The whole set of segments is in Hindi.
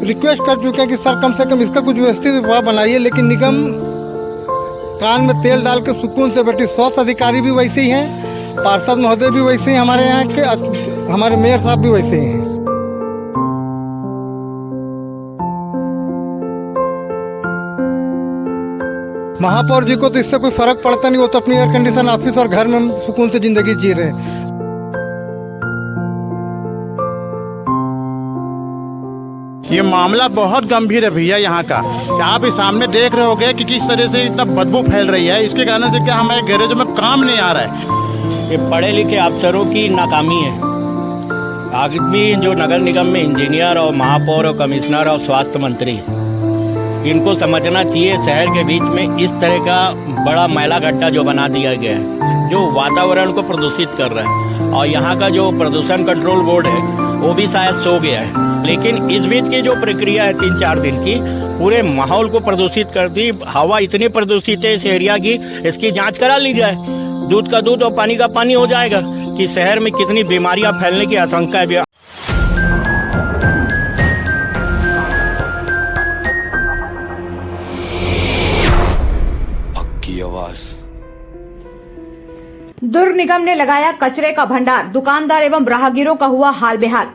रिक्वेस्ट कर चुके हैं कि सर कम से कम इसका कुछ व्यवस्थित उपाय बनाइए, लेकिन निगम कान में तेल डाल के सुकून से बैठी। स्वास्थ्य अधिकारी भी वैसे ही हैं, पार्षद महोदय भी वैसे ही हमारे यहाँ के, हमारे मेयर साहब भी वैसे ही हैं। महापौर जी को तो इससे कोई फर्क पड़ता नहीं, वो तो अपनी एयर कंडीशन ऑफिस और घर में सुकून से जिंदगी जी रहे हैं। ये मामला बहुत गंभीर है भैया यहाँ का। आप इस सामने देख रहे होगे कि किस तरह से इतना बदबू फैल रही है। इसके कारण से क्या हमारे गैरेज में काम नहीं आ रहा है। ये पढ़े लिखे अफसरों की नाकामी है। आदमी जो नगर निगम में इंजीनियर और महापौर और कमिश्नर और स्वास्थ्य मंत्री, इनको समझना चाहिए शहर के बीच में इस तरह का बड़ा मैला गड्ढा जो बना दिया गया है, जो वातावरण को प्रदूषित कर रहा है। और यहाँ का जो प्रदूषण कंट्रोल बोर्ड है वो भी शायद सो गया है। लेकिन इस बीच की जो प्रक्रिया है 3-4 दिन की, पूरे माहौल को प्रदूषित कर दी। हवा इतनी प्रदूषित है इस एरिया की, इसकी जांच करा ली जाए। दूध का दूध और पानी का पानी हो जाएगा कि शहर में कितनी बीमारियां फैलने की आशंका है। दुर्ग निगम ने लगाया कचरे का भंडार, दुकानदार एवं राहगीरों का हुआ हाल बेहाल।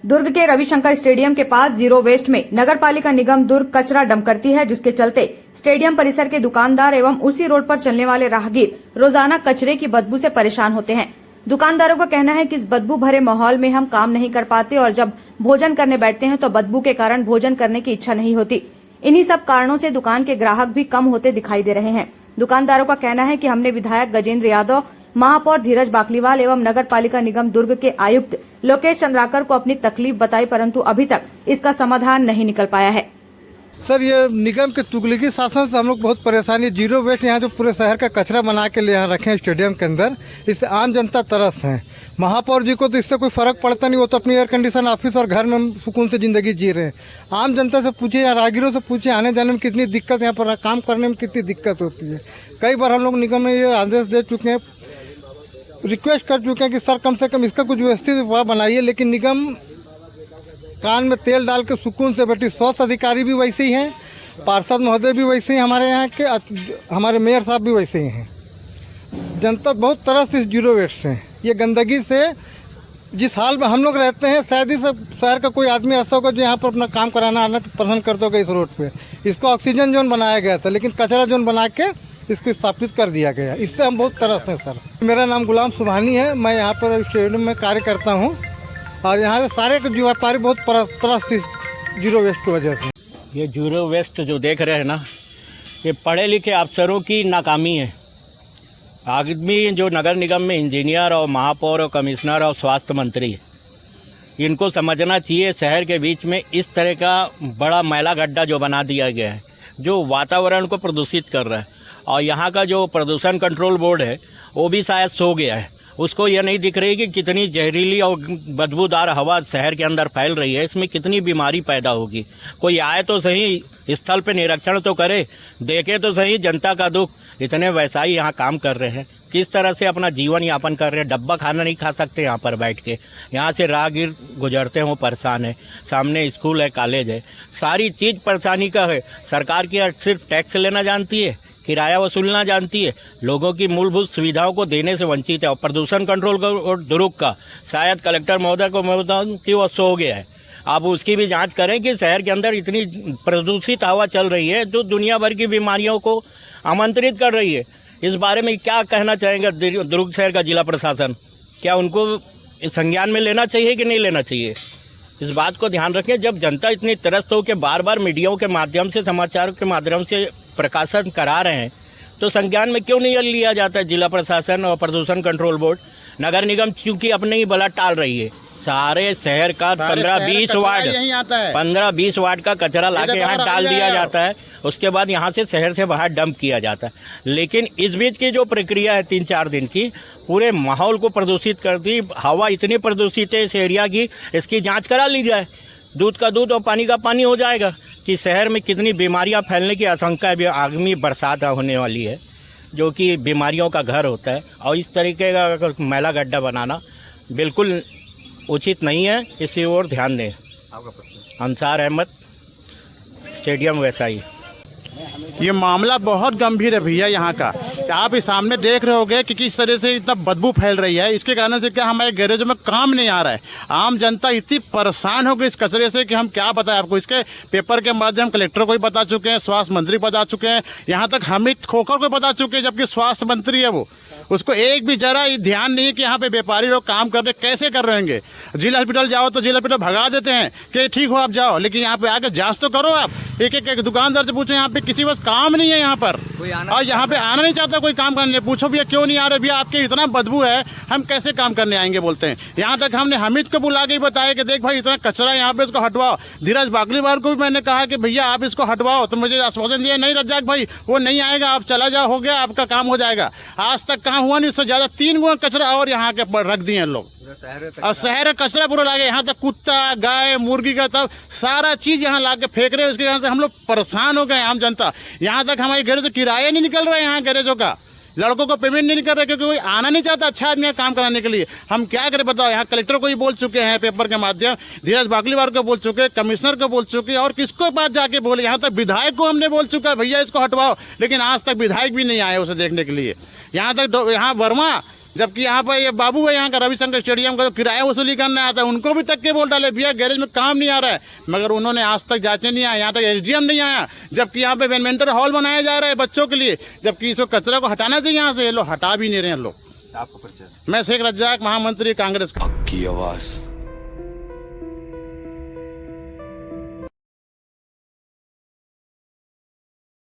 दुर्ग के रविशंकर स्टेडियम के पास जीरो वेस्ट में नगर पालिका निगम दुर्ग कचरा डंप करती है, जिसके चलते स्टेडियम परिसर के दुकानदार एवं उसी रोड पर चलने वाले राहगीर रोजाना कचरे की बदबू से परेशान होते हैं। दुकानदारों का कहना है कि इस बदबू भरे माहौल में हम काम नहीं कर पाते और जब भोजन करने बैठते हैं तो बदबू के कारण भोजन करने की इच्छा नहीं होती। इन्हीं सब कारणों से दुकान के ग्राहक भी कम होते दिखाई दे रहे हैं। दुकानदारों का कहना है कि हमने विधायक गजेंद्र यादव, महापौर धीरज बाकलीवाल एवं नगर पालिका निगम दुर्ग के आयुक्त लोकेश चंद्राकर को अपनी तकलीफ बताई, परंतु अभी तक इसका समाधान नहीं निकल पाया है। सर, ये निगम के तुगलकी शासन से हम लोग बहुत परेशानी। जीरो वेस्ट यहाँ जो पूरे शहर का कचरा बना के यहाँ रखे हैं स्टेडियम के अंदर, इससे आम जनता तरस है। महापौर जी को तो इससे कोई फर्क पड़ता नहीं, वो तो अपनी एयर कंडीशन ऑफिस और घर में सुकून से ज़िंदगी जी रहे हैं। आम जनता से पूछिए या राहगीरों से पूछिए, आने जाने में कितनी दिक्कत, यहाँ पर काम करने में कितनी दिक्कत होती है। कई बार हम लोग निगम में ये आदेश दे चुके हैं, रिक्वेस्ट कर चुके हैं कि सर कम से कम इसका कुछ व्यवस्थित उपाय बनाइए, लेकिन निगम कान में तेल डाल के सुकून से बैठी। स्वास्थ्य अधिकारी भी वैसे ही हैं, पार्षद महोदय भी वैसे ही हमारे यहाँ के, हमारे मेयर साहब भी वैसे ही हैं। जनता बहुत तरस इस जीरो वेस्ट से, ये गंदगी से जिस हाल में हम लोग रहते हैं, शायद ही सब शहर का कोई आदमी ऐसा होगा जो यहाँ पर अपना काम कराना आना पसंद करता होगा। इस रोड पे इसको ऑक्सीजन जोन बनाया गया था, लेकिन कचरा जोन बना के इसको स्थापित कर दिया गया। इससे हम बहुत तरस हैं सर। मेरा नाम गुलाम सुबहानी है, मैं यहाँ पर स्टेडियम में कार्य करता हूँ और यहाँ के सारे व्यापारी बहुत तरस इस जीरो वेस्ट की वजह से। ये जीरो वेस्ट जो देख रहे हैं ना, ये पढ़े लिखे अफसरों की नाकामी है। आदमी जो नगर निगम में इंजीनियर और महापौर और कमिश्नर और स्वास्थ्य मंत्री, इनको समझना चाहिए शहर के बीच में इस तरह का बड़ा मैला गड्ढा जो बना दिया गया है, जो वातावरण को प्रदूषित कर रहा है। और यहाँ का जो प्रदूषण कंट्रोल बोर्ड है वो भी शायद सो गया है। उसको ये नहीं दिख रही कि कितनी जहरीली और बदबूदार हवा शहर के अंदर फैल रही है, इसमें कितनी बीमारी पैदा होगी। कोई आए तो सही, स्थल पे निरीक्षण तो करे, देखे तो सही जनता का दुख। इतने व्यवसायी यहाँ काम कर रहे हैं, किस तरह से अपना जीवन यापन कर रहे हैं। डब्बा खाना नहीं खा सकते यहाँ पर बैठ के। यहाँ से राहगीर गुजरते हो परेशान है, सामने स्कूल है, कॉलेज है, सारी चीज़ परेशानी का है। सरकार की सिर्फ टैक्स लेना जानती है, किराया वसूलना जानती है, लोगों की मूलभूत सुविधाओं को देने से वंचित है। और प्रदूषण कंट्रोल और दुर्ग का शायद कलेक्टर महोदय को मैं बताऊँ कि वो सो गया है। आप उसकी भी जांच करें कि शहर के अंदर इतनी प्रदूषित हवा चल रही है जो दुनिया भर की बीमारियों को आमंत्रित कर रही है। इस बारे में क्या कहना चाहेंगे दुर्ग शहर का जिला प्रशासन? क्या उनको संज्ञान में लेना चाहिए कि नहीं लेना चाहिए? इस बात को ध्यान रखें। जब जनता इतनी त्रस्त हो के बार बार मीडियाओं के माध्यम से, समाचारों के माध्यम से प्रकाशन करा रहे हैं, तो संज्ञान में क्यों नहीं लिया जाता है जिला प्रशासन और प्रदूषण कंट्रोल बोर्ड? नगर निगम चूंकि अपने ही बला टाल रही है। सारे शहर का 15-20 वार्ड का कचरा लाके यहाँ डाल दिया जाता है, उसके बाद यहाँ से शहर से बाहर डंप किया जाता है। लेकिन इस बीच की जो प्रक्रिया है 3-4 दिन की, पूरे माहौल को प्रदूषित कर दी। हवा इतनी प्रदूषित है इस एरिया की, इसकी जांच करा ली जाए। दूध का दूध और पानी का पानी हो जाएगा कि शहर में कितनी बीमारियां फैलने की आशंका है। आगामी बरसात होने वाली है जो कि बीमारियों का घर होता है, और इस तरीके का मैला गड्ढा बनाना बिल्कुल उचित नहीं है। इसी ओर ध्यान दें। अंसार अहमद, स्टेडियम वैसा ही। ये मामला बहुत गंभीर है भैया यहाँ का। आप इस सामने देख रहे होगे कि किस तरह से इतना बदबू फैल रही है। इसके कारण से क्या हमारे गैरेजों में काम नहीं आ रहा है। आम जनता इतनी परेशान हो गई इस कचरे से कि हम क्या बताएं आपको। इसके पेपर के माध्यम कलेक्टर को भी बता चुके हैं, स्वास्थ्य मंत्री को बता चुके हैं, यहाँ तक हामिद खोखर को बता चुके हैं, जबकि स्वास्थ्य मंत्री है वो। उसको एक भी जरा ध्यान नहीं है कि यहाँ पे व्यापारी लोग काम कर रहे कैसे कर रहे होंगे। जिला हॉस्पिटल जाओ तो जिला हॉस्पिटल भगा देते हैं कि ठीक हो आप जाओ, लेकिन यहाँ पे आके जांच तो करो आप। एक दुकानदार से पूछो, यहाँ पे किसी बस काम नहीं है यहाँ पर, और यहाँ पे आना नहीं चाहता कोई काम करने। पूछो भैया क्यों नहीं आ रहे, भैया आपके इतना बदबू है हम कैसे काम करने आएंगे बोलते हैं। यहाँ तक हमने हामिद को बुला के ही बताया कि देख भाई इतना कचरा यहाँ पे, इसको हटवाओ। धीरज बागलीवार को भी मैंने कहा कि भैया आप इसको हटवाओ, तो मुझे आश्वासन दिया नहीं रज्जाक भाई वो नहीं आएगा, आप चला जाओ, हो गया आपका काम हो जाएगा। आज तक काम हुआ नहीं, इससे ज़्यादा 3 गुना कचरा और यहाँ के रख दिए हैं लोग, और शहर कचरा पूरा लागे। यहाँ तक कुत्ता गाय मुर्गी का तब सारा चीज़ यहाँ ला के फेंक रहे हैं। उसके यहाँ से हम लोग परेशान हो गए आम जनता। यहाँ तक हमारे गैरेज किराया नहीं निकल रहा है, यहाँ गैरेजों का लड़कों को पेमेंट नहीं कर रहे क्योंकि कोई आना नहीं चाहता अच्छा आदमी काम कराने के लिए। हम क्या करें बताओ। यहाँ कलेक्टर को ही बोल चुके हैं पेपर के माध्यम, धीरज बागलीवार को बोल चुके, कमिश्नर को बोल चुके, और किसको पास जाके बोले। यहाँ तक विधायक को हमने बोल चुका है भैया इसको हटवाओ, लेकिन आज तक विधायक भी नहीं आए उसे देखने के लिए। यहाँ तक यहाँ वर्मा, जबकि यहाँ पर ये बाबू है यहाँ का रविशंकर स्टेडियम का, किराया वसूली करने आता है, उनको भी तक के बोल डाले भैया गैरेज में काम नहीं आ रहा है, मगर उन्होंने आज तक जांचने नहीं आया। यहाँ तक एसडीएम नहीं आया, जबकि यहाँ पे बैडमिंटन हॉल बनाया जा रहा है बच्चों के लिए, जबकि इसको कचरा को हटाना चाहिए यहाँ से, ये लोग हटा भी नहीं रहे हैं लोग। मैं शेख रज्जाक, महामंत्री कांग्रेस। की आवाज़।